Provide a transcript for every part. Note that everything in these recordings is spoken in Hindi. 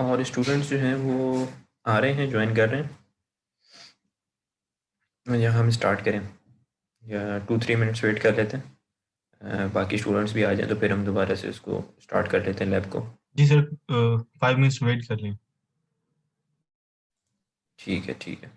और स्टूडेंट्स जो हैं वो आ रहे हैं, ज्वाइन कर रहे हैं, या हम स्टार्ट करें, या 2-3 मिनट्स वेट कर लेते हैं, बाकी स्टूडेंट्स भी आ जाएं तो फिर हम दोबारा से उसको स्टार्ट कर लेते हैं लैब को। जी सर, 5 मिनट्स वेट कर लें। ठीक है, ठीक है।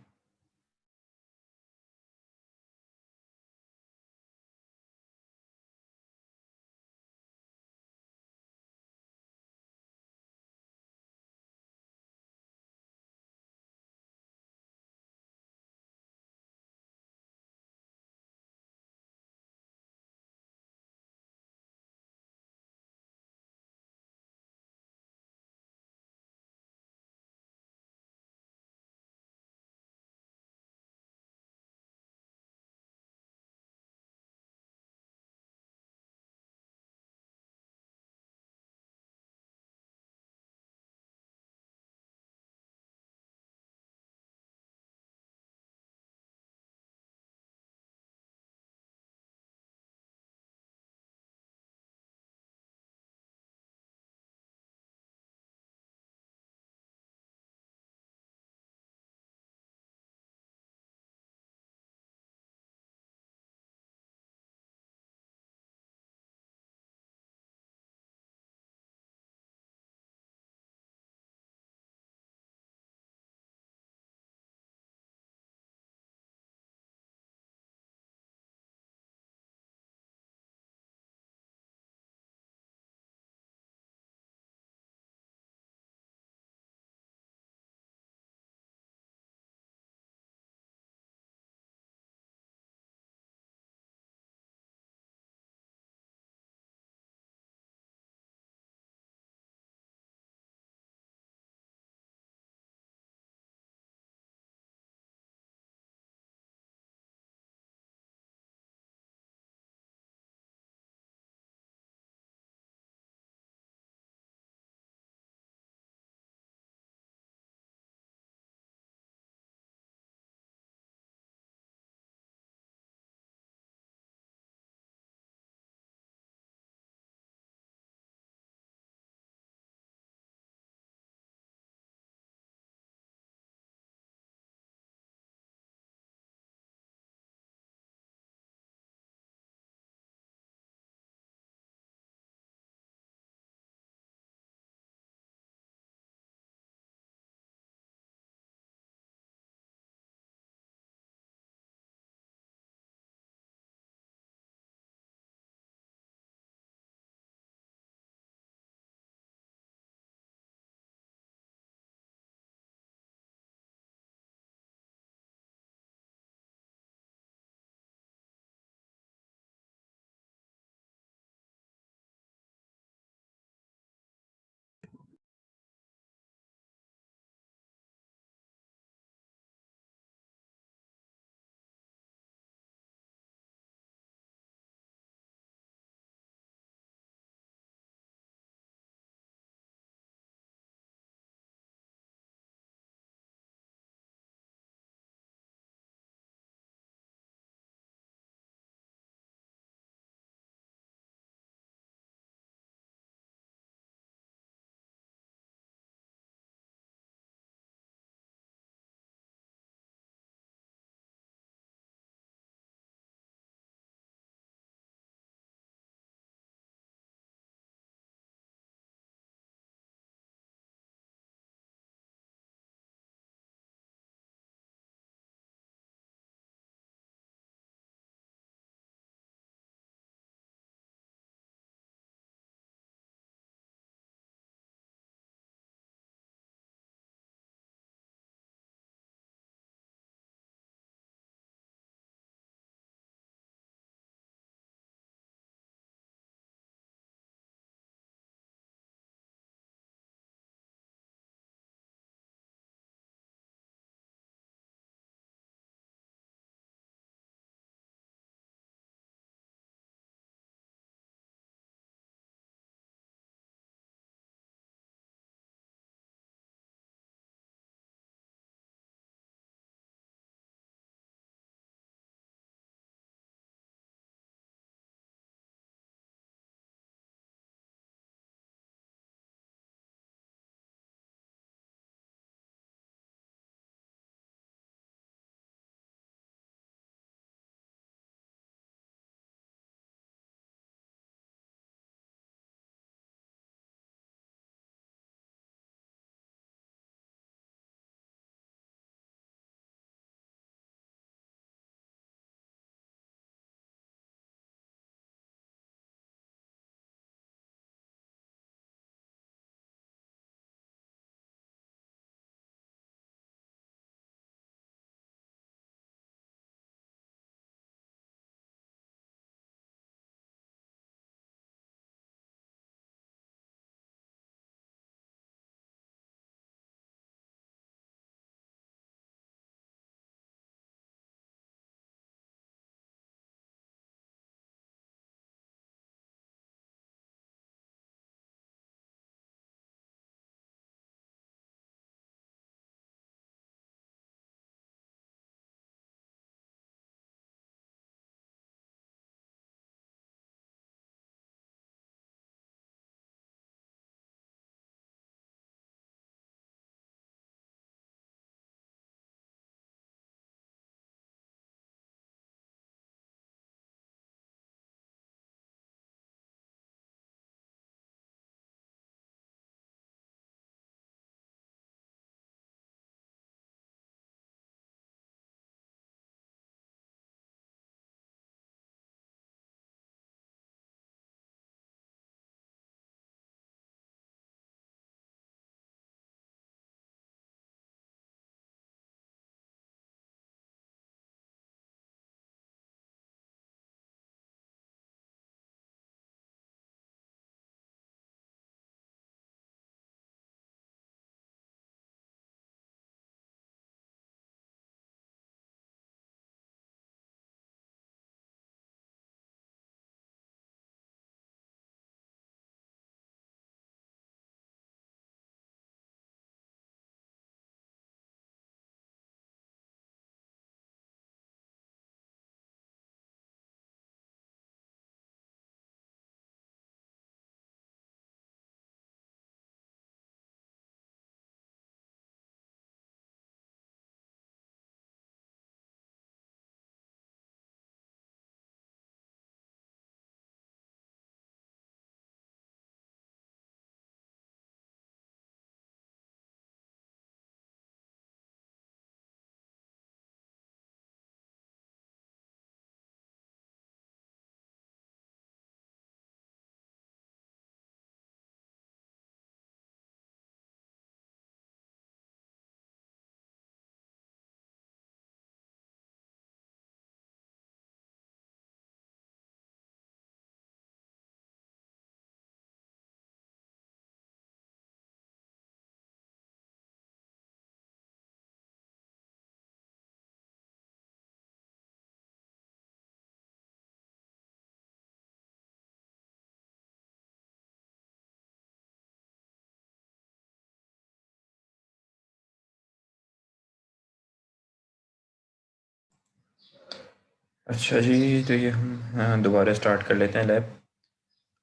अच्छा जी, तो ये हम दोबारा स्टार्ट कर लेते हैं लैब।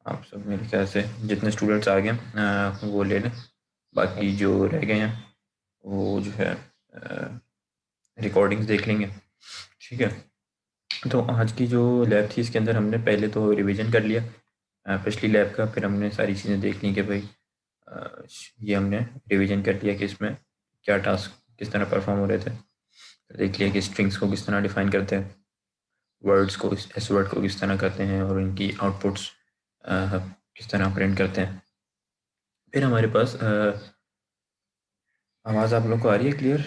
आप सब मेरे ख्याल से जितने स्टूडेंट्स आ गए वो ले लें, बाकी जो रह गए हैं वो जो है रिकॉर्डिंग्स देख लेंगे। ठीक है, तो आज की जो लैब थी इसके अंदर हमने पहले तो रिवीजन कर लिया पिछली लैब का, फिर हमने सारी चीज़ें देख ली कि भाई अ, ये हमने रिवीजन कर लिया कि इसमें क्या टास्क किस तरह परफॉर्म हो रहे थे। फिर देख लिया कि स्ट्रिंग्स को किस तरह डिफाइन करते हैं, वर्ड्स को एस वर्ड को किस तरह करते हैं और इनकी आउटपुट्स किस तरह प्रिंट करते हैं। फिर हमारे पास आवाज़ आप लोग को आ रही है क्लियर?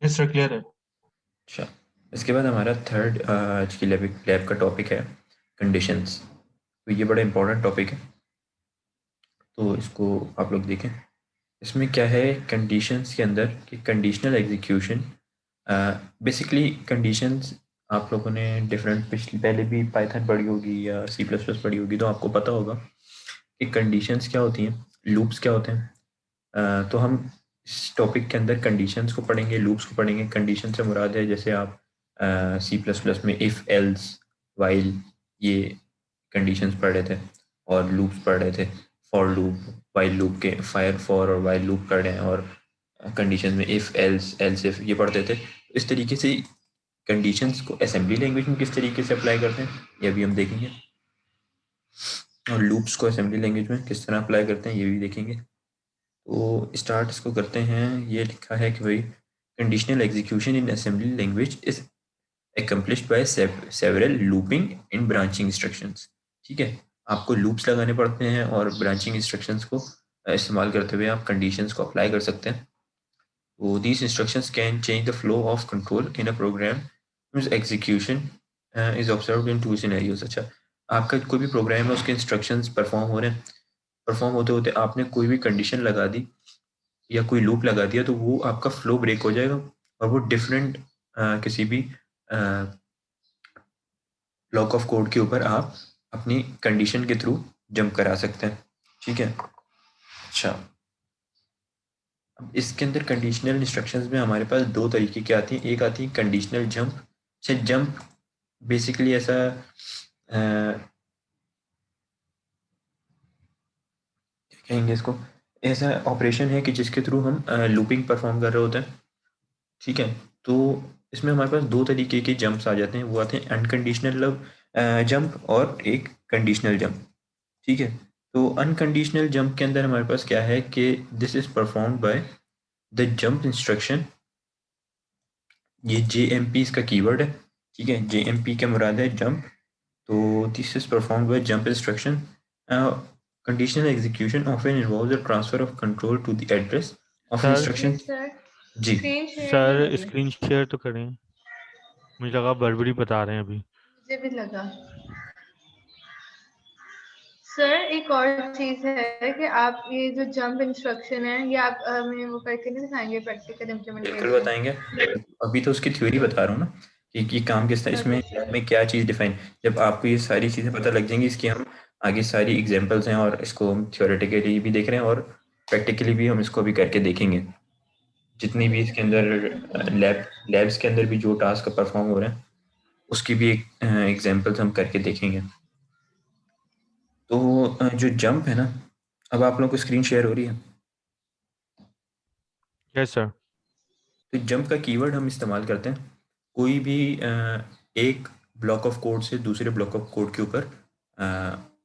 यस सर, क्लियर है। अच्छा, इसके बाद हमारा थर्ड आज की लैब का टॉपिक है कंडीशंस। तो ये बड़ा इंपॉर्टेंट टॉपिक है, तो इसको आप लोग देखें। इसमें क्या है कंडीशंस के अंदर कि कंडीशनल एग्जीक्यूशन, बेसिकली कंडीशंस आप लोगों ने डिफरेंट पिछली पहले भी पाइथन पढ़ी होगी या सी प्लस प्लस पढ़ी होगी, तो आपको पता होगा कि कंडीशंस क्या होती हैं, लूप्स क्या होते हैं। तो हम इस टॉपिक के अंदर कंडीशंस को पढ़ेंगे, लूप्स को पढ़ेंगे। कंडीशन से मुराद है जैसे आप सी प्लस प्लस में इफ़ एल्स वाइल ये कंडीशंस पढ़ रहे थे, और लूप्स पढ़ रहे थे, फॉर लूप वाइल लूप के फायर फॉर और वाइल लूप पढ़ रहे हैं, और कंडीशन में इफ़ एल्स एल्स इफ ये पढ़ते थे। इस तरीके से कंडीशंस को असेंबली लैंग्वेज में किस तरीके से अप्लाई करते हैं ये भी हम देखेंगे, और लूप्स को असेंबली लैंग्वेज में किस तरह अप्लाई करते हैं ये भी देखेंगे। तो स्टार्ट इसको करते हैं। ये लिखा है कि भाई conditional execution in assembly language is accomplished by several looping in branching instructions। ठीक है, आपको लूप्स लगाने पड़ते हैं और ब्रांचिंग इंस्ट्रक्शंस को इस्तेमाल करते हुए आप कंडीशंस को अप्लाई कर सकते हैं। तो these instructions can change the flow of control in a program whose execution is observed in two scenarios। अच्छा, आपका कोई भी प्रोग्राम है उसके इंस्ट्रक्शंस परफॉर्म हो रहे हैं, परफॉर्म होते होते आपने कोई भी कंडीशन लगा दी या कोई लूप लगा दिया, तो वो आपका फ्लो ब्रेक हो जाएगा और वो डिफरेंट किसी भी ब्लॉक ऑफ कोड के ऊपर आप अपनी कंडीशन के थ्रू जंप करा सकते हैं। ठीक है, अच्छा, अब इसके अंदर कंडीशनल इंस्ट्रक्शंस में हमारे पास दो तरीके की आती हैं। एक आती है कंडीशनल जंप। अच्छा, जंप बेसिकली ऐसा क्या कहेंगे इसको, ऐसा ऑपरेशन है कि जिसके थ्रू हम लूपिंग परफॉर्म कर रहे होते हैं। ठीक है, तो इसमें हमारे पास दो तरीके के जंप्स आ जाते हैं, वो आते हैं अनकंडीशनल जंप और एक कंडीशनल जंप। ठीक है, तो अनकंडीशनल जंप के अंदर हमारे पास क्या है कि this is performed by the jump instruction. ये जे एम पी इसका कीवर्ड है। ठीक है, जे एम पी का मुराद है जंप। तो this is performed by jump instruction. Conditional execution often involves the transfer of control to the address of sir instruction. Sir ji, screen share नहीं सर हो रही। स्क्रीन शेयर तो करें। मुझे लगा बड़बड़ी बता रहे हैं अभी। मुझे भी लगा। सर एक और चीज है कि आप ये जो जंप इंस्ट्रक्शन है ये आप हमें वो करके नहीं दिखाएंगे प्रैक्टिकल बिल्कुल इम्प्लीमेंटेशन। बताएंगे। अभी तो उसकी थ्योरी बता रहा हूँ ना कि ये काम किस तरह, इसमें ओके लैब सर। में क्या चीज़ डिफाइन। जब आपको ये सारी चीज़ें पता लग जाएंगी, इसकी हम आगे सारी एग्जांपल्स हैं और इसको हम थ्योरेटिकली भी देख रहे हैं और प्रैक्टिकली भी हम इसको अभी करके देखेंगे। जितनी भी इसके अंदर लैब्स के अंदर भी जो टास्क परफॉर्म हो रहे हैं उसकी भी एक एग्जांपल्स हम करके देखेंगे। तो जो जंप है ना, अब आप लोगों को स्क्रीन शेयर हो रही है। Yes sir. तो जंप का कीवर्ड हम इस्तेमाल करते हैं कोई भी एक ब्लॉक ऑफ कोड से दूसरे ब्लॉक ऑफ कोड के ऊपर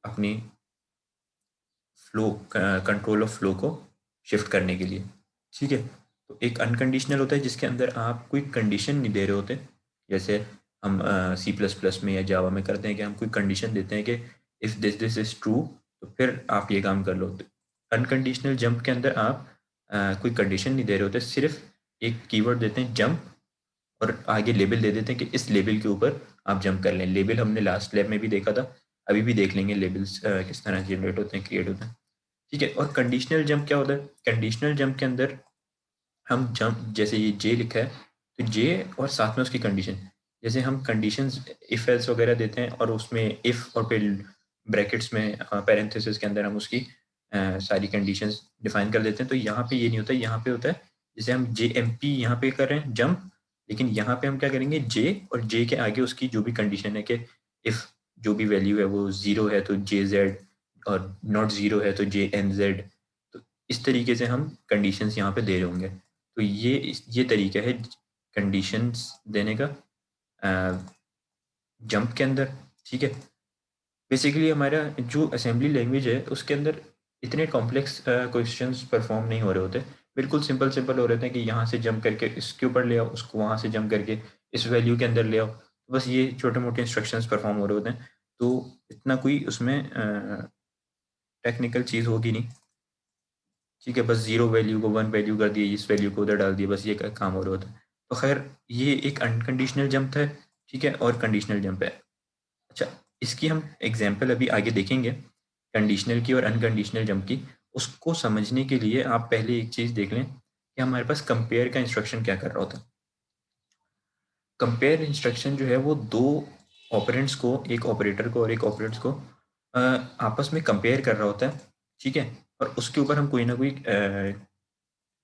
अपनी फ्लो कंट्रोल ऑफ फ्लो को शिफ्ट करने के लिए। ठीक है, तो एक अनकंडीशनल होता है जिसके अंदर आप कोई कंडीशन नहीं दे रहे होते, जैसे हम सी प्लस प्लस में या जावा में करते हैं कि हम कोई कंडीशन देते हैं कि if this this is true तो फिर आप ये काम कर लो। अनकंडीशनल जंप के अंदर आप कोई कंडीशन नहीं दे रहे होते, सिर्फ एक कीवर्ड देते हैं जंप और आगे लेबल दे देते हैं कि इस लेबल के ऊपर आप जंप कर लें। लेबल हमने लास्ट लैब में भी देखा था, अभी भी देख लेंगे लेबल्स किस तरह जनरेट होते हैं, क्रिएट होते हैं। ठीक है, और कंडीशनल जंप क्या होता है? कंडीशनल जंप के अंदर हम जंप, जैसे ये जे लिखा है तो जे और साथ में उसकी कंडीशन, जैसे हम कंडीशंस इफ एल्स वगैरह देते हैं और उसमें इफ और फिर ब्रैकेट्स में पैरेंथेसिस के अंदर हम उसकी सारी कंडीशंस डिफाइन कर देते हैं। तो यहाँ पे ये नहीं होता, यहाँ पे होता है जैसे हम JMP यहाँ पे कर रहे हैं जंप, लेकिन यहाँ पे हम क्या करेंगे J, और J के आगे उसकी जो भी कंडीशन है कि इफ़ जो भी वैल्यू है वो 0 है तो JZ, और नॉट 0 है तो JNZ। तो इस तरीके से हम कंडीशंस यहाँ पे दे रहे होंगे। तो ये तरीका है कंडीशंस देने का जंप के अंदर, ठीक है। बेसिकली हमारा जो असेंबली लैंग्वेज है उसके अंदर इतने कॉम्प्लेक्स क्वेश्चंस परफॉर्म नहीं हो रहे होते, बिल्कुल सिंपल हो रहे थे कि यहाँ से जंप करके इसके ऊपर ले आओ, उसको वहाँ से जंप करके इस वैल्यू के अंदर ले आओ। तो बस ये छोटे मोटे इंस्ट्रक्शंस परफॉर्म हो रहे होते हैं, तो इतना कोई उसमें टेक्निकल चीज़ होगी नहीं, ठीक है। बस 0 वैल्यू को 1 वैल्यू कर दिए, इस वैल्यू को उधर डाल दिए, बस ये काम हो रहा होता है। तो खैर ये एक अनकंडीशनल जंप है, ठीक है, और कंडीशनल जंप है। अच्छा, इसकी हम एग्जाम्पल अभी आगे देखेंगे, कंडीशनल की और अनकंडीशनल जंप की। उसको समझने के लिए आप पहले एक चीज़ देख लें कि हमारे पास कंपेयर का इंस्ट्रक्शन क्या कर रहा होता है। कंपेयर इंस्ट्रक्शन जो है वो दो ऑपरेंड्स को, एक ऑपरेटर को और एक ऑपरेंड्स को आपस में कंपेयर कर रहा होता है, ठीक है। और उसके ऊपर हम कोई ना कोई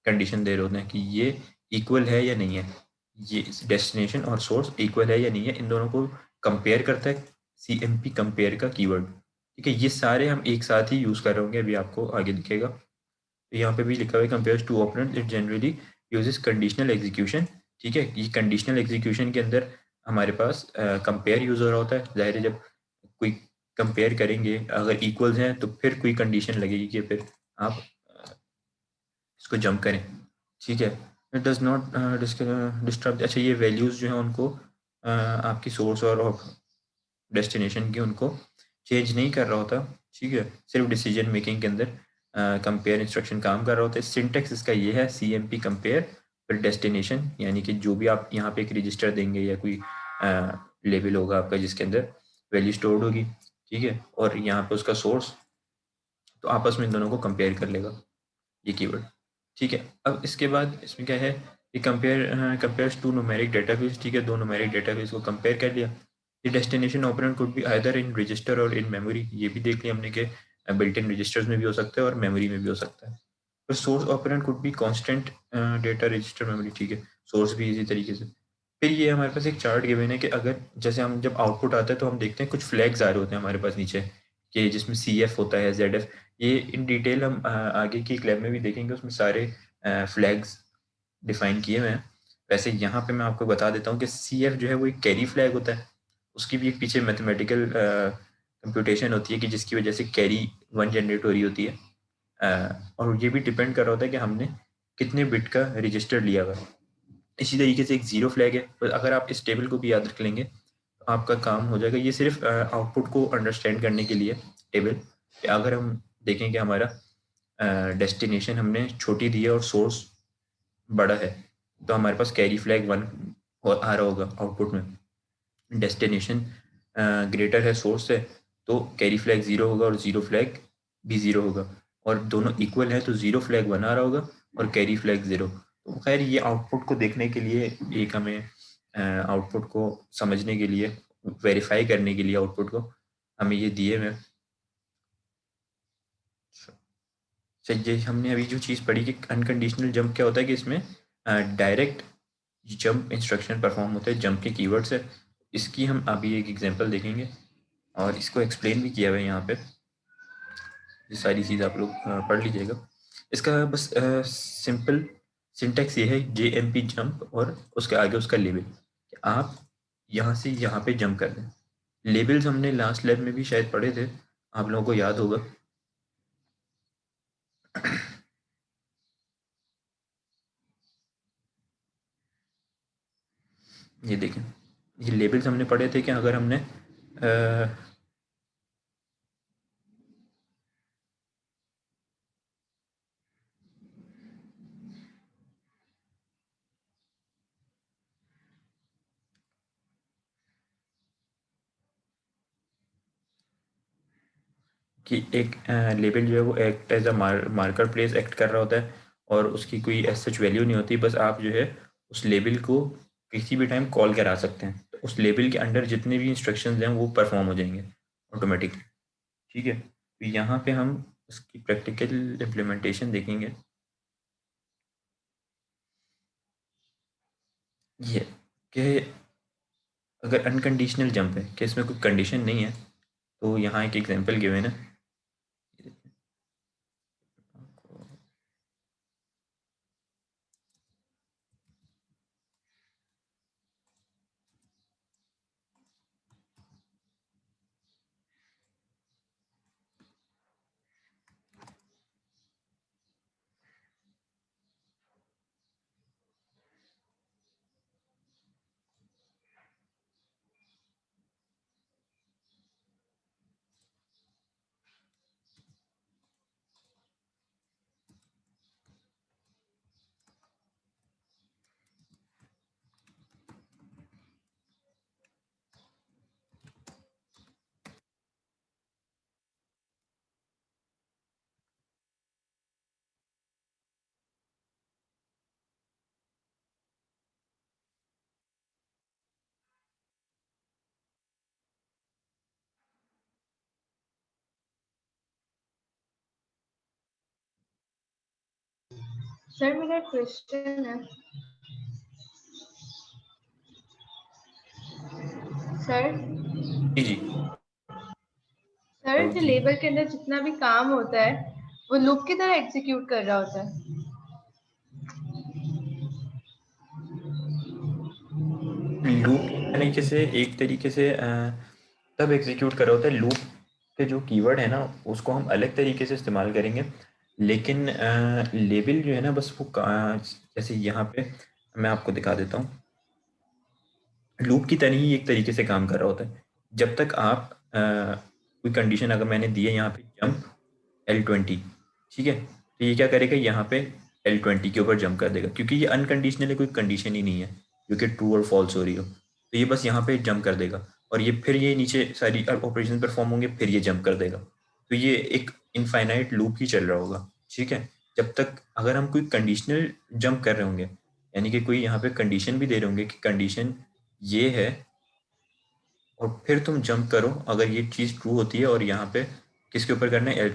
कंडीशन दे रहे होते हैं कि ये इक्वल है या नहीं है, ये डेस्टिनेशन और सोर्स इक्वल है या नहीं है, इन दोनों को कंपेयर करता है CMP कंपेयर का कीवर्ड, ठीक है। ये सारे हम एक साथ ही यूज़ कर रहे होंगे, अभी आपको आगे दिखेगा। तो यहाँ पे भी लिखा हुआ है compares two operands it generally uses conditional execution, ठीक है। ये कंडीशनल एग्जीक्यूशन के अंदर हमारे पास कंपेयर यूज़ हो रहा होता है। ज़ाहिर है जब कोई कंपेयर करेंगे, अगर इक्वल्स हैं तो फिर कोई कंडीशन लगेगी कि फिर आप इसको जंप करें, ठीक है। It does not disturb. अच्छा, ये वैल्यूज़ जो हैं उनको आपकी सोर्स और डेस्टिनेशन की उनको चेंज नहीं कर रहा होता, ठीक है। सिर्फ डिसीजन मेकिंग के अंदर कंपेयर इंस्ट्रक्शन काम कर रहा होता है। सिंटेक्स इसका ये है CMP कंपेयर, फिर डेस्टिनेशन, यानी कि जो भी आप यहाँ पे एक रजिस्टर देंगे या कोई लेवल होगा आपका जिसके अंदर वैल्यू स्टोर्ड होगी, ठीक है, और यहाँ पे उसका सोर्स, तो आपस में इन दोनों को कंपेयर कर लेगा ये कीवर्ड, ठीक है। अब इसके बाद इसमें क्या है कि कंपेयर्स टू न्यूमेरिक डेटाबेस, ठीक है। दो न्यूमेरिक डेटाबेस को कंपेयर कर लिया। ये destination operand could be either in register और इन मेमोरी, ये भी देख लिया हमने कि बिल्ट इन रजिस्टर्स में भी हो सकता है और मेमोरी में भी हो सकता है। तो source operand could be constant data register memory, ठीक है। सोर्स भी इसी तरीके से। फिर ये हमारे पास एक चार्ट गिवन है कि अगर जैसे हम जब आउटपुट आता है तो हम देखते हैं कुछ फ्लैग्स आ रहे होते हैं हमारे पास नीचे, कि जिसमें CF होता है, ZF। ये इन डिटेल हम आगे की क्लैब में भी देखेंगे, उसमें सारे फ्लैग्स डिफाइन किए हुए हैं। वैसे यहाँ पे मैं आपको बता देता हूँ कि CF जो है वो एक कैरी फ्लैग होता है, उसकी भी एक पीछे मैथमेटिकल कंप्यूटेशन होती है कि जिसकी वजह से कैरी 1 जनरेट हो रही होती है। और ये भी डिपेंड कर रहा होता है कि हमने कितने बिट का रजिस्टर लिया हुआ है। इसी तरीके से एक ज़ीरो फ्लैग है, तो अगर आप इस टेबल को भी याद रख लेंगे तो आपका काम हो जाएगा। ये सिर्फ आउटपुट को अंडरस्टैंड करने के लिए टेबल। अगर हम देखें कि हमारा डेस्टिनेशन हमने छोटी दी है और सोर्स बड़ा है, तो हमारे पास कैरी फ्लैग 1 आ रहा होगा आउटपुट में। डेस्टिनेशन ग्रेटर है सोर्स से, तो कैरी फ्लैग 0 होगा और 0 फ्लैग भी 0 होगा। और दोनों इक्वल है तो 0 फ्लैग 1 आ रहा होगा और कैरी फ्लैग 0। तो खैर ये आउटपुट को देखने के लिए, एक हमें आउटपुट को समझने के लिए, वेरीफाई करने के लिए आउटपुट को हमें ये दिए हुए। ये हमने अभी जो चीज़ पढ़ी कि अनकंडीशनल जंप क्या होता है कि इसमें डायरेक्ट जंप इंस्ट्रक्शन परफॉर्म होते हैं जंप के कीवर्ड से। इसकी हम अभी एक एग्जांपल देखेंगे और इसको एक्सप्लेन भी किया हुआ है यहाँ पे। ये सारी चीज़ आप लोग पढ़ लीजिएगा। इसका बस सिंपल सिंटेक्स ये है JMP जंप और उसके आगे उसका लेबल। आप यहाँ से यहाँ पे जंप कर दें। लेबल्स हमने लास्ट लैब में भी शायद पढ़े थे, आप लोगों को याद होगा। ये देखें, ये लेबल्स हमने पढ़े थे कि अगर हमने कि एक लेबल जो है वो act as a marker place act कर रहा होता है और उसकी कोई एज सच वैल्यू नहीं होती। बस आप जो है उस लेबल को किसी भी टाइम कॉल करा सकते हैं, तो उस लेबल के अंडर जितने भी इंस्ट्रक्शंस हैं वो परफॉर्म हो जाएंगे ऑटोमेटिकली, ठीक है। तो यहाँ पे हम उसकी प्रैक्टिकल इम्प्लीमेंटेशन देखेंगे। ये कि अगर अनकंडीशनल जंप है कि इसमें कोई कंडीशन नहीं है, तो यहाँ एक एग्जांपल गिवन है। सर मेरा क्वेश्चन है सर। जी जी। सर तो जो जी, लेबर के अंदर जितना भी काम होता है वो लूप की तरह एग्जीक्यूट कर रहा होता है। लूप तरीके से एक तरीके से तब एग्जीक्यूट कर रहा होता है। लूप के जो कीवर्ड है ना, उसको हम अलग तरीके से इस्तेमाल करेंगे, लेकिन लेबल जो है ना, बस वो जैसे यहाँ पे मैं आपको दिखा देता हूँ। लूप की तरह ही एक तरीके से काम कर रहा होता है। जब तक आप कोई कंडीशन अगर मैंने दी है यहाँ पे जंप L20, ठीक है, तो ये क्या करेगा, यहाँ पे L20 के ऊपर जंप कर देगा, क्योंकि ये अनकंडीशनल है, कोई कंडीशन ही नहीं है जो कि ट्रू और फॉल्स हो रही हो, तो ये बस यहाँ पे जंप कर देगा, और ये फिर ये नीचे सारी ऑपरेशन परफॉर्म होंगे, फिर ये जंप कर देगा। तो ये एक इनफाइनाइट लूप ही चल रहा होगा, ठीक है। जब तक अगर हम कोई कंडीशनल जंप कर रहे होंगे, यानी कि कोई यहाँ पे कंडीशन भी दे रहे होंगे कि कंडीशन ये है, और फिर तुम जंप करो अगर ये चीज़ ट्रू होती है, और यहाँ पे किसके ऊपर करना है,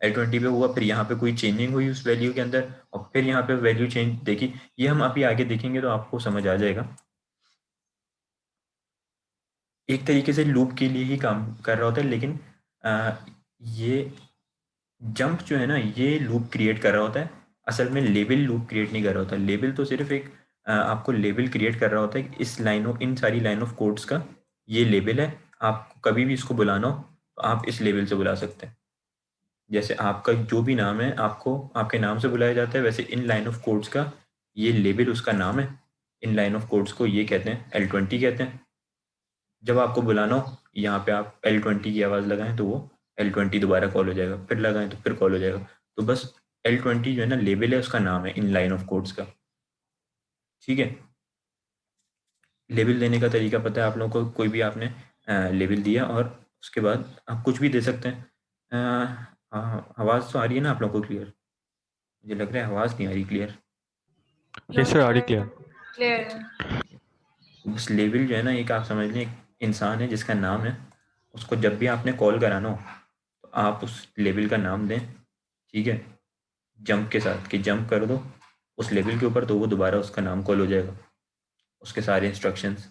L20 पे हुआ, फिर यहाँ पे कोई चेंजिंग हुई उस वैल्यू के अंदर, और फिर यहाँ पे वैल्यू चेंज देखी। ये हम अभी आगे देखेंगे तो आपको समझ आ जाएगा। एक तरीके से लूप के लिए ही काम कर रहा होता है, लेकिन ये जंप जो है ना, ये लूप क्रिएट कर रहा होता है। असल में लेबल लूप क्रिएट नहीं कर रहा होता। लेबल तो सिर्फ एक आपको लेबल क्रिएट कर रहा होता है कि इस लाइन ऑफ इन सारी लाइन ऑफ कोड्स का ये लेबल है। आपको कभी भी इसको बुलाना हो तो आप इस लेबल से बुला सकते हैं। जैसे आपका जो भी नाम है, आपको आपके नाम से बुलाया जाता है, वैसे इन लाइन ऑफ कोड्स का ये लेबल उसका नाम है। इन लाइन ऑफ कोड्स को ये कहते हैं L20 कहते हैं। जब आपको बुलाना हो, यहाँ पे आप L20 की आवाज़ लगाएं तो वो L20 दोबारा कॉल हो जाएगा, फिर लगाएं तो फिर कॉल हो जाएगा। तो बस L20 जो है ना, लेबल है, उसका नाम है इन लाइन ऑफ कोड्स का, ठीक है। लेबल देने का तरीका पता है आप लोगों को, कोई भी आपने लेबल दिया और उसके बाद आप कुछ भी दे सकते हैं। आवाज़ तो आ रही है ना आप लोगों को क्लियर? मुझे लग रहा है आवाज़ नहीं आ रही clear. No yes sir, are sir clear. Clear अच्छा, है। बस लेबल जो है ना, एक आप समझ लें, एक इंसान है जिसका नाम है। उसको जब भी आपने कॉल कराना हो तो आप उस लेबल का नाम दें, ठीक है, जंप के साथ, कि जंप कर दो उस लेवल के ऊपर, तो वो दोबारा उसका नाम कॉल हो जाएगा, उसके सारे इंस्ट्रक्शंस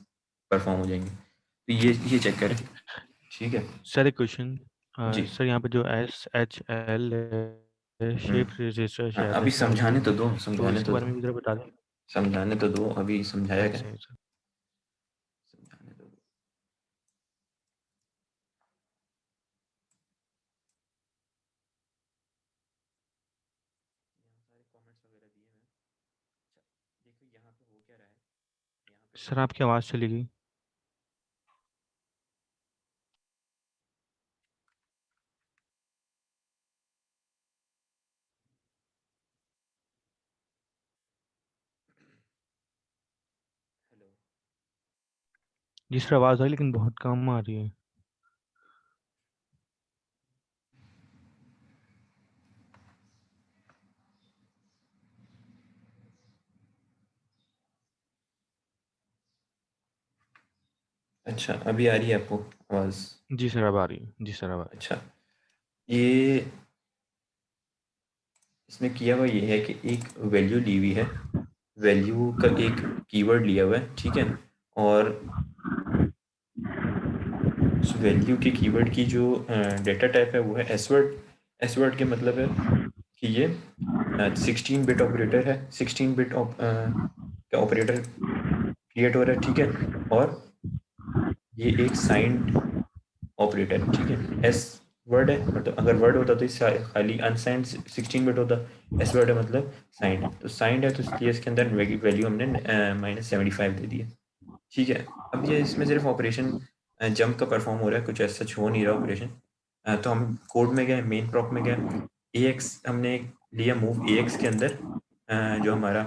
परफॉर्म हो जाएंगे। तो ये चेक करें, ठीक है। सर एक क्वेश्चन। जी। सर यहाँ पे जो SHL हम्म, शेप रजिस्टर हाँ, शायद अभी लिखा है वो, समझाने तो दो, तो समझाने इसके तो बारे दो, में भी ज़रा बता दें। समझाने तो दो, अभी समझाया यस क्या, सर, सर। समझाने तो दो। यहाँ सारे कमेंट्स वगैरह दिए हैं। अच्छा, देखो यहाँ पे हो क्या रहा है, यहाँ पे सर देखो। आपकी आवाज़ चली गई। हेलो। जी सर, आवाज़ आई लेकिन बहुत कम आ रही है। अच्छा, अभी आ रही है आपको आवाज़? जी सर, अब आ रही है। जी सर, अब आ रही अच्छा, ये इसमें किया हुआ ये है कि एक वैल्यू ली हुई है, वैल्यू का एक कीवर्ड लिया हुआ है, ठीक है, और उस वैल्यू के कीवर्ड की जो डेटा टाइप है वो है एसवर्ड। एसवर्ड के मतलब है कि ये 16 बिट ऑपरेटर है, 16 बिट का ऑपरेटर क्रिएट हो रहा है, ठीक है, और ये एक साइंड ऑपरेटर है, ठीक है। एस वर्ड है, मतलब अगर वर्ड होता तो इस खाली अनसाइंड 16 बिट होता, एस वर्ड है मतलब साइंड, तो साइंड है तो इसलिए इसके अंदर वैल्यू हमने -75 दे दी है, ठीक है। अब ये इसमें सिर्फ ऑपरेशन जंप का परफॉर्म हो रहा है, कुछ ऐसा हो नहीं रहा ऑपरेशन। तो हम कोड में गए, मेन प्रॉप में गए, ए एक्स हमने लिया मूव ए एक्स के अंदर, जो हमारा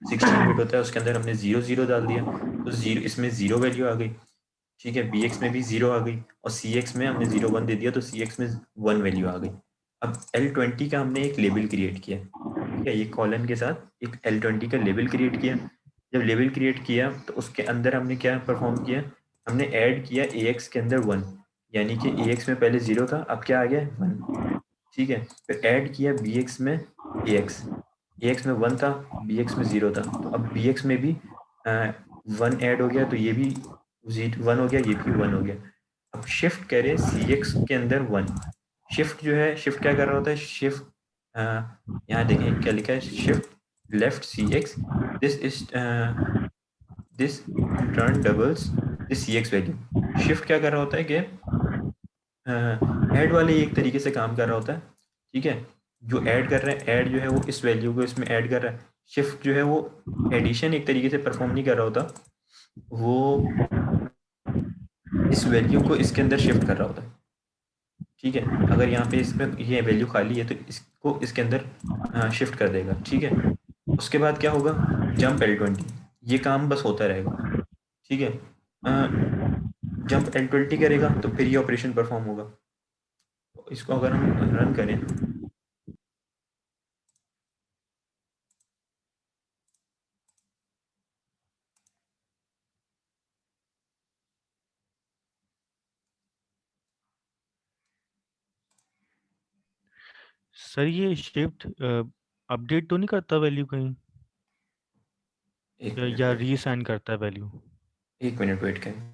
16 बिट होता है उसके अंदर हमने 0 0 डाल दिया, तो जीरो इसमें 0 वैल्यू आ गई, ठीक है। बी एक्स में भी 0 आ गई और सी एक्स में हमने 0 1 दे दिया, तो सी एक्स में 1 वैल्यू आ गई। अब L20 का हमने एक लेबल क्रिएट किया, ठीक है, ये कॉलन के साथ एक L20 का लेबल क्रिएट किया। जब लेबल क्रिएट किया तो उसके अंदर हमने क्या परफॉर्म किया, हमने ऐड किया ए एक्स के अंदर 1, यानी कि ए एक्स में पहले 0 था, अब क्या आ गया 1, ठीक है। फिर ऐड किया बी एक्स में ए एक्स में 1 था, बी एक्स में 0 था, तो अब बी एक्स में भी 1 ऐड हो गया, तो ये भी 1 हो गया, ये भी 1 हो गया। अब शिफ्ट करें सी एक्स के अंदर 1, शिफ्ट जो है, शिफ्ट क्या कर रहा होता है, शिफ्ट यहाँ देखें क्या लिखा है, shift left C X, this is this in turn doubles this C X value. Shift क्या कर रहा होता है कि ऐड वाले एक तरीके से काम कर रहा होता है, ठीक है। जो ऐड कर रहा है, ऐड जो है वो इस वैल्यू को इसमें ऐड कर रहा है, शिफ्ट जो है वो एडिशन एक तरीके से परफॉर्म नहीं कर रहा होता, वो इस वैल्यू को इसके अंदर शिफ्ट कर रहा होता है, ठीक है। अगर यहाँ पे इसमें ये वैल्यू खाली है तो इसको इसके अंदर शिफ्ट कर देगा, ठीक है। उसके बाद क्या होगा, जंप L20, ये काम बस होता रहेगा, ठीक है। जंप L20 करेगा तो फिर ये ऑपरेशन परफॉर्म होगा, तो इसको अगर हम रन करें, सर ये शिफ्ट अपडेट तो नहीं करता वैल्यू कहीं, एक या मिनट, रीअसाइन करता है वैल्यू? एक मिनट वेट करें।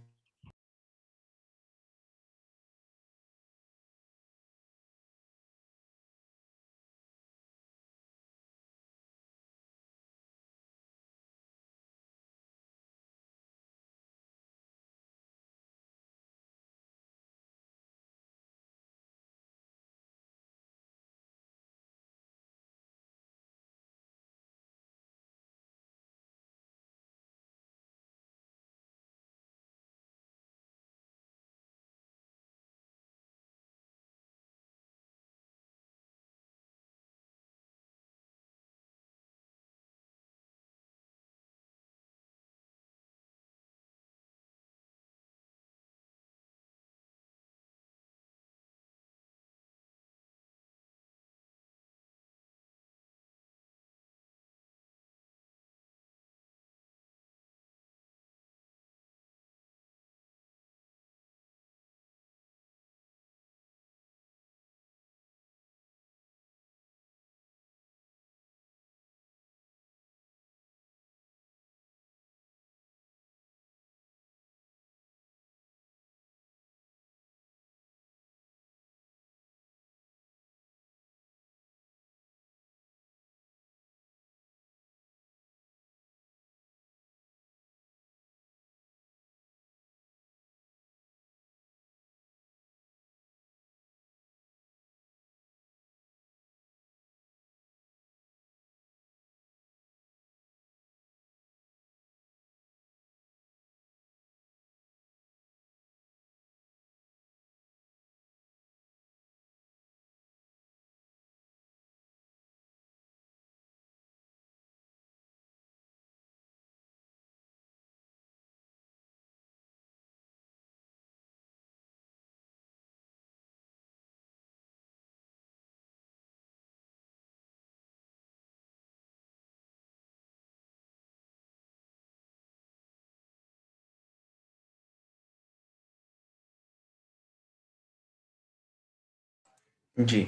जी,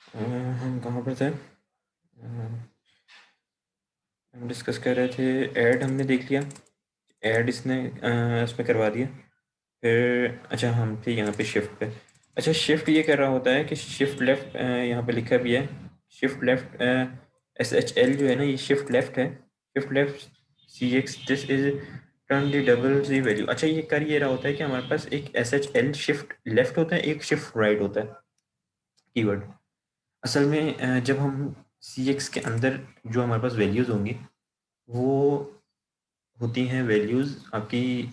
हम कहाँ पर थे, हम डिस्कस कर रहे थे, ऐड हमने देख लिया, ऐड इसने इसमें करवा दिया। फिर अच्छा हम थे यहाँ पे शिफ्ट पे। अच्छा शिफ्ट ये कर रहा होता है कि शिफ्ट लेफ्ट, यहाँ पे लिखा भी है शिफ्ट लेफ्ट, SHL जो है ना, ये शिफ्ट लेफ्ट है। Shift left CX, this is turn the double ji value. अच्छा ये कर ये रहा होता है कि हमारे पास एक SHL शिफ्ट लेफ्ट होता है, एक शिफ्ट राइट होता है कीवर्ड। असल में जब हम CX के अंदर जो हमारे पास वैल्यूज़ होंगी वो होती हैं वैल्यूज़ आपकी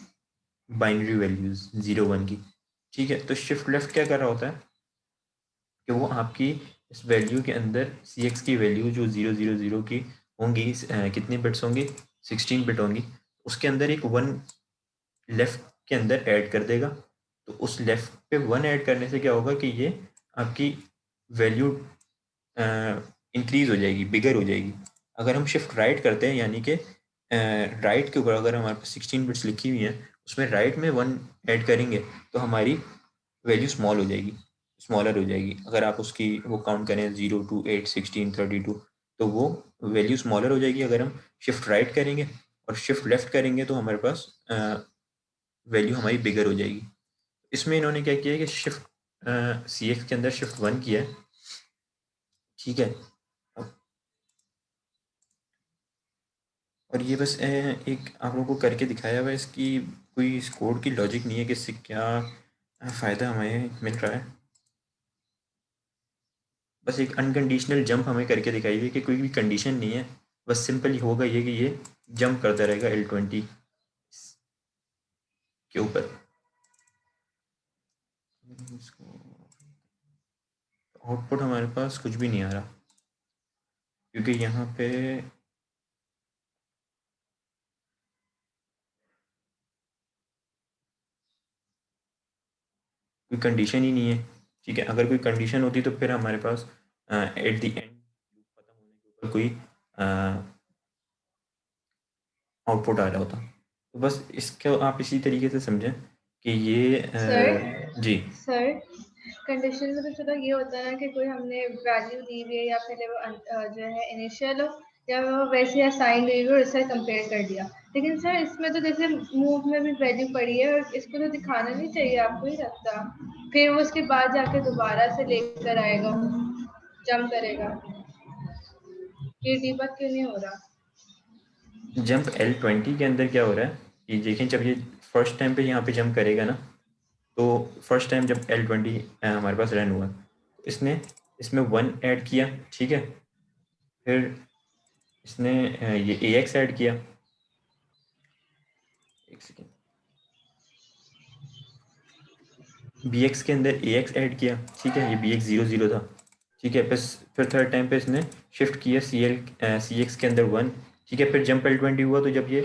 बाइनरी वैल्यूज़ 0 1 की, ठीक है। तो शिफ्ट लेफ्ट क्या कर रहा होता है कि वो आपकी इस वैल्यू के अंदर CX की वैल्यू जो 0 0 0 की होंगी, कितनी बिट्स होंगी, 16 बिट होंगी, उसके अंदर एक 1 लेफ्ट के अंदर ऐड कर देगा। तो उस लेफ्ट पे 1 ऐड करने से क्या होगा कि ये आपकी वैल्यू इंक्रीज़ हो जाएगी, बिगर हो जाएगी। अगर हम शिफ्ट राइट करते हैं यानी कि राइट के ऊपर अगर हमारे पास 16 बिट्स लिखी हुई हैं, उसमें राइट में 1 ऐड करेंगे तो हमारी वैल्यू स्मॉल हो जाएगी, स्मॉलर हो जाएगी। अगर आप उसकी वो काउंट करें 0 2 8 16 32, तो वो वैल्यू स्मॉलर हो जाएगी। अगर हम शिफ्ट राइट करेंगे और शिफ्ट लेफ्ट करेंगे तो हमारे पास वैल्यू हमारी बिगर हो जाएगी। इसमें इन्होंने क्या किया है कि शिफ्ट CX के अंदर शिफ्ट 1 किया है, ठीक है। और ये बस एक आप लोगों को करके दिखाया हुआ है, इसकी कोई इस कोड की लॉजिक नहीं है कि इससे क्या फ़ायदा हमें मिल रहा है। बस एक अनकंडीशनल जंप हमें करके दिखाई हुई है कि कोई भी कंडीशन नहीं है, बस सिंपल होगा ये कि ये जंप करता रहेगा L20 के ऊपर। आउटपुट हमारे पास कुछ भी नहीं आ रहा क्योंकि यहाँ पे कोई कंडीशन ही नहीं है, ठीक है। अगर कोई कंडीशन होती तो फिर हमारे पास एट द एंड खत्म होने के ऊपर कोई आउटपुट आ रहा होता। तो बस इसको आप इसी तरीके से समझें कि ये सर जी सर कंडीशन में तो चलो ये होता है ना कि कोई हमने वैल्यू दी हुई है या पहले वो जो है इनिशियल हो या वो वैसे असाइन हुई हो और उससे कंपेयर कर दिया। लेकिन सर इसमें तो जैसे मूव में भी वैल्यू पड़ी है और इसको तो दिखाना नहीं चाहिए, आपको ही लगता। फिर वो उसके बाद जाके दोबारा से लेकर आएगा, जंप करेगा। ये डीबग क्यों नहीं हो रहा? जंप L20 के अंदर क्या हो रहा है कि देखें, जब ये फर्स्ट टाइम पे यहाँ पे जंप करेगा ना, तो फर्स्ट टाइम जब L20 हमारे पास रन हुआ, इसने इसमें 1 ऐड किया, ठीक है। फिर इसने ये AX ऐड किया, एक सेकेंड, BX के अंदर AX ऐड किया, ठीक है। ये BX 0 0 था, ठीक है। बस फिर थर्ड टाइम पे इसने शिफ्ट किया CX के अंदर 1, ठीक है। फिर जंप L20 हुआ, तो जब ये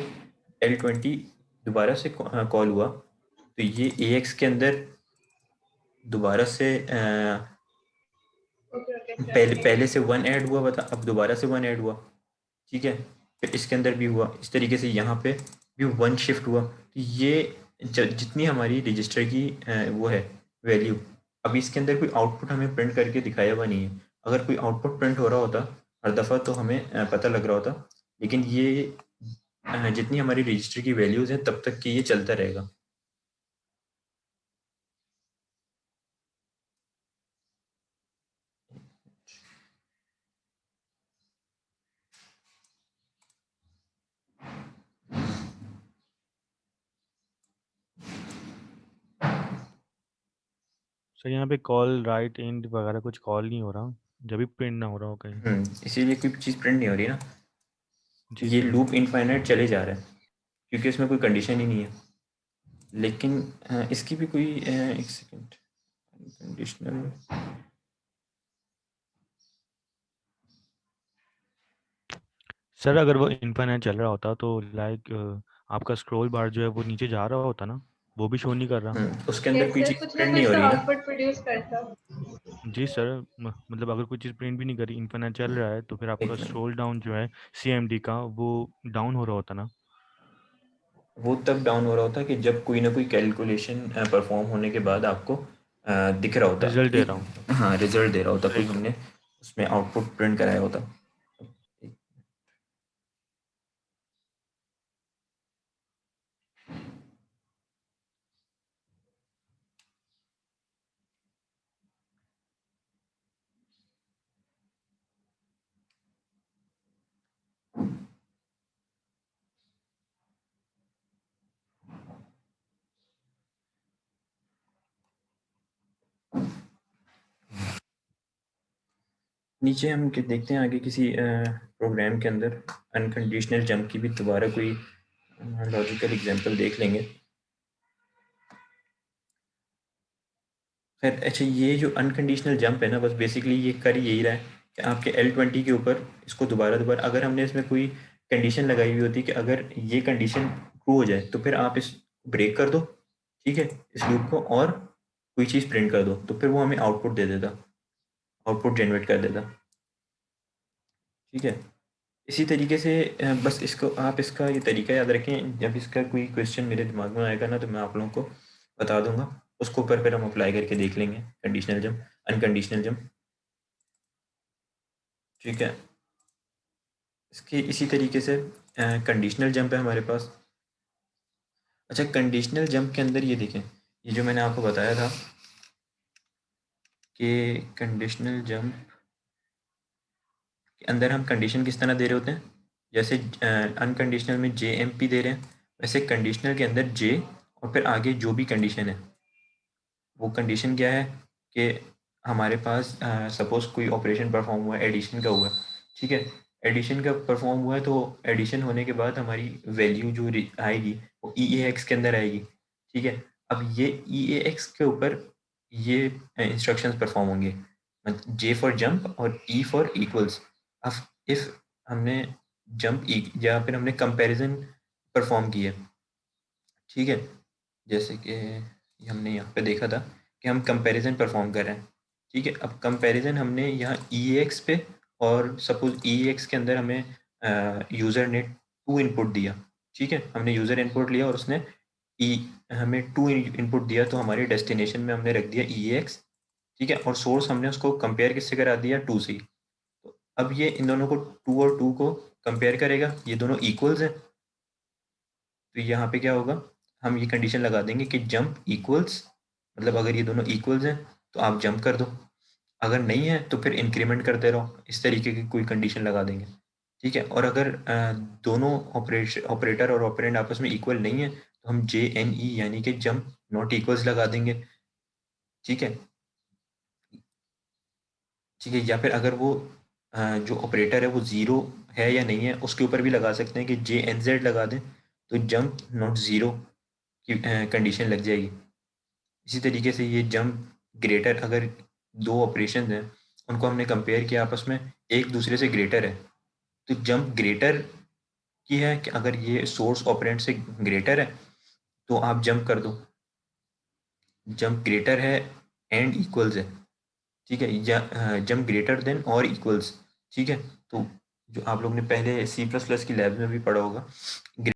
L20 दोबारा से कॉल हुआ तो ये AX के अंदर दोबारा से ओके ओके पहले सर। पहले से 1 ऐड हुआ था, अब दोबारा से 1 ऐड हुआ, ठीक है। फिर इसके अंदर भी हुआ, इस तरीके से यहाँ पे भी 1 शिफ्ट हुआ। तो ये जितनी हमारी रजिस्टर की वो है वैल्यू, अभी इसके अंदर कोई आउटपुट हमें प्रिंट करके दिखाया हुआ नहीं है। अगर कोई आउटपुट प्रिंट हो रहा होता हर दफ़ा तो हमें पता लग रहा होता, लेकिन ये जितनी हमारी रजिस्टर की वैल्यूज़ हैं तब तक कि ये चलता रहेगा। सर यहाँ पे कॉल राइट एंड वगैरह कुछ कॉल नहीं हो रहा, जब भी प्रिंट ना हो रहा हो कहीं। इसीलिए कोई चीज़ प्रिंट नहीं हो रही ना, जी ये सर। लूप इनफाइनाइट चले जा रहा है क्योंकि इसमें कोई कंडीशन ही नहीं है। लेकिन इसकी भी कोई एक सेकेंड, कंडीशनल सर अगर वो इनफाइनाइट चल रहा होता तो लाइक आपका स्क्रॉल बार जो है वो नीचे जा रहा होता ना, वो भी शो नहीं कर रहा। उसके अंदर यस कोई सर, चीज़ कुछ ना प्रिंट नहीं कुछ हो तो रही ना। आउटपुट प्रोड्यूस करता। जी सर, मतलब अगर कोई चीज़ प्रिंट भी नहीं करी, इनफाइनाइट चल रहा है, तो फिर एक आपका मिनट, स्क्रॉल डाउन जो है CMD का वो डाउन हो रहा होता ना। वो तब डाउन हो रहा होता कि जब कोई ना कोई कैलकुलेशन परफॉर्म होने के बाद आपको दिख रहा होता रिजल्ट दे एक, रहा हूँ। हाँ रिजल्ट दे रहा होता, कोई राइट। हमने उसमें आउटपुट प्रिंट कराया होता। नीचे हम देखते हैं आगे किसी प्रोग्राम के अंदर अनकंडीशनल जंप की भी दोबारा कोई लॉजिकल एग्जांपल देख लेंगे। खैर अच्छा, ये जो अनकंडीशनल जंप है ना, बस बेसिकली ये कर यही रहा है कि आपके L20 के ऊपर इसको दोबारा अगर हमने इसमें कोई कंडीशन लगाई हुई होती कि अगर ये कंडीशन ट्रू हो जाए तो फिर आप इस ब्रेक कर दो, ठीक है, इस लूप को, और कोई चीज़ प्रिंट कर दो, तो फिर वो हमें आउटपुट दे देता, आउटपुट जनरेट कर देता, ठीक है। इसी तरीके से बस इसको आप इसका ये तरीका याद रखें, जब इसका कोई क्वेश्चन मेरे दिमाग में आएगा ना तो मैं आप लोगों को बता दूंगा, उसको ऊपर फिर हम अप्लाई करके देख लेंगे कंडीशनल जंप, अनकंडीशनल जंप, ठीक है। इसके इसी तरीके से कंडीशनल जंप है हमारे पास। अच्छा, कंडीशनल जंप के अंदर ये देखें, ये जो मैंने आपको बताया था कि कंडीशनल जंप के अंदर हम कंडीशन किस तरह दे रहे होते हैं, जैसे अनकंडीशनल में JMP दे रहे हैं, वैसे कंडीशनल के अंदर J और फिर आगे जो भी कंडीशन है, वो कंडीशन क्या है कि हमारे पास सपोज़ कोई ऑपरेशन परफॉर्म हुआ है, एडिशन का हुआ है, ठीक है, एडिशन का परफॉर्म हुआ है, तो एडिशन होने के बाद हमारी वैल्यू जो आएगी वो EAX के अंदर आएगी, ठीक है। अब ये EAX के ऊपर ये इंस्ट्रक्शंस परफॉर्म होंगे, J फॉर जंप और E फॉर इक्वल्स। अब इफ़ हमने जंप या फिर हमने कंपैरिजन परफॉर्म किया, ठीक है, जैसे कि हमने यहाँ पे देखा था कि हम कंपैरिजन परफॉर्म कर रहे हैं, ठीक है। अब कंपैरिजन हमने यहाँ EAX पे, और सपोज EAX के अंदर हमें यूज़र ने 2 इनपुट दिया, ठीक है, हमने यूज़र इनपुट लिया और उसने हमें 2 इनपुट दिया, तो हमारे डेस्टिनेशन में हमने रख दिया EAX, ठीक है, और सोर्स हमने उसको कंपेयर किससे करा दिया, 2 से। तो अब ये इन दोनों को 2 और 2 को कंपेयर करेगा, ये दोनों इक्वल्स हैं, तो यहाँ पे क्या होगा, हम ये कंडीशन लगा देंगे कि जंप इक्वल्स, मतलब अगर ये दोनों इक्वल्स हैं तो आप जंप कर दो, अगर नहीं है तो फिर इंक्रीमेंट करते रहो, इस तरीके की कोई कंडीशन लगा देंगे, ठीक है। और अगर दोनों ऑपरेटर और ऑपरेंड आपस में इक्वल नहीं है तो हम JNE यानी कि जंप नॉट इक्वल्स लगा देंगे, ठीक है, ठीक है। या फिर अगर वो जो ऑपरेटर है वो ज़ीरो है या नहीं है उसके ऊपर भी लगा सकते हैं कि JNZ लगा दें, तो जंप नॉट ज़ीरो की कंडीशन लग जाएगी। इसी तरीके से ये जंप ग्रेटर, अगर 2 ऑपरेशंस हैं उनको हमने कंपेयर किया आपस में, एक दूसरे से ग्रेटर है, तो जंप ग्रेटर की है कि अगर ये सोर्स ऑपरेंड से ग्रेटर है तो आप जंप कर दो, जंप ग्रेटर है एंड इक्वल्स है, ठीक है, या जंप ग्रेटर देन और इक्वल्स, ठीक है। तो जो आप लोग ने पहले C++ की लैब में भी पढ़ा होगा,